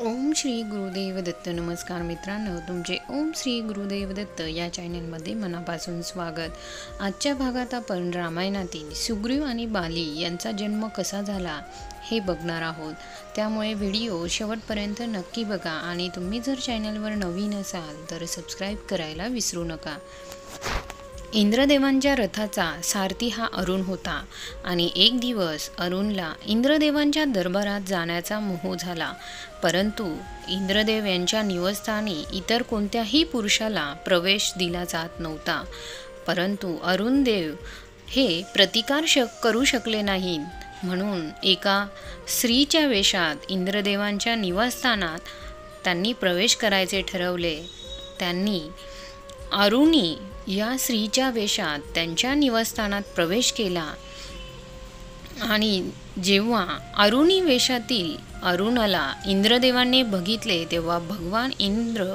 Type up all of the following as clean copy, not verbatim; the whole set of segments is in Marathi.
ओम श्री गुरुदेव दत्त. नमस्कार मित्रांनो, तुमचे ओम श्री गुरुदेव दत्त या चॅनलमध्ये मनापासून स्वागत. आजच्या भागात आपण रामायणातील सुग्रीव आणि बाली यांचा जन्म कसा झाला हे बघणार आहोत. त्यामुळे व्हिडिओ शेवटपर्यंत नक्की बघा आणि तुम्ही जर चॅनलवर नवीन असाल तर सबस्क्राईब करायला विसरू नका. इंद्रदेवांच्या रथाचा सारथी हा अरुण होता आणि एक दिवस अरुणला इंद्रदेवांच्या दरबारात जाण्याचा मोह झाला. परंतु इंद्रदेव यांच्या निवासस्थानी इतर कोणत्याही पुरुषाला प्रवेश दिला जात नव्हता. परंतु अरुण देव हे प्रतिकार करू शकले नाहीत, म्हणून एका स्त्रीच्या वेशात इंद्रदेवांच्या निवासस्थानात त्यांनी प्रवेश करायचे ठरवले. त्यांनी अरुणी या स्त्रीच्या वेशात त्यांच्या निवासस्थानात प्रवेश केला आणि जेव्हा अरुणी वेशातील अरुणाला इंद्रदेवांनी बघितले तेव्हा भगवान इंद्र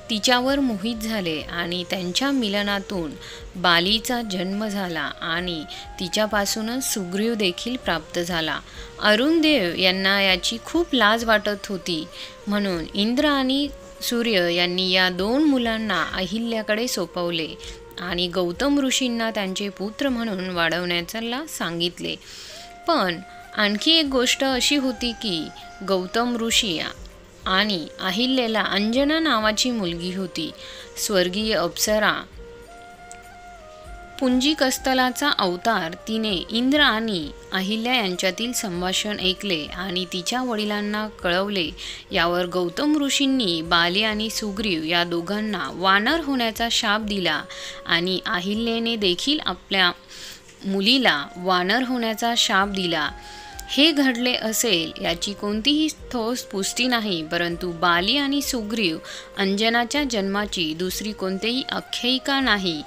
तिच्यावर मोहित झाले आणि त्यांच्या मिलनातून बालीचा जन्म झाला आणि तिच्यापासूनच सुग्रीव देखील प्राप्त झाला. अरुणदेव यांना याची खूप लाज वाटत होती, म्हणून इंद्र आणि सूर्य यांनी या दोन मुलांना अहिल्याकडे सोपवले आणि गौतम ऋषींना त्यांचे पुत्र म्हणून वाढवण्याला सांगितले. पण आणखी एक गोष्ट अशी होती की गौतम ऋषी आणि अहिल्याला अंजना नावाची मुलगी होती. स्वर्गीय अप्सरा पुंजिकस्थलाचा अवतार तिने इंद्र आणि अहिल्या यांच्यातील संभाषण ऐकले आणि तिच्या वडिलांना कळवले. यावर गौतम ऋषींनी बाली आणि सुग्रीव या दोघांना वानर होण्याचा शाप दिला आणि अहिल्याने देखील आपल्या मुलीला वानर होण्याचा शाप दिला. हे घडले असेल याची कोणतीही ठोस पुष्टी नाही, परंतु बाली आणि सुग्रीव अंजनाच्या जन्माची दुसरी कोणतीही आख्यायिका नाही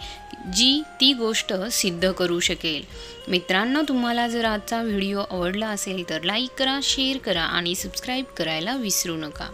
जी ती गोष्ट सिद्ध करू शकेल. मित्रांनो, तुम्हाला जर आजचा व्हिडिओ आवडला असेल तर लाईक करा, शेअर करा आणि सबस्क्राईब करायला विसरू नका.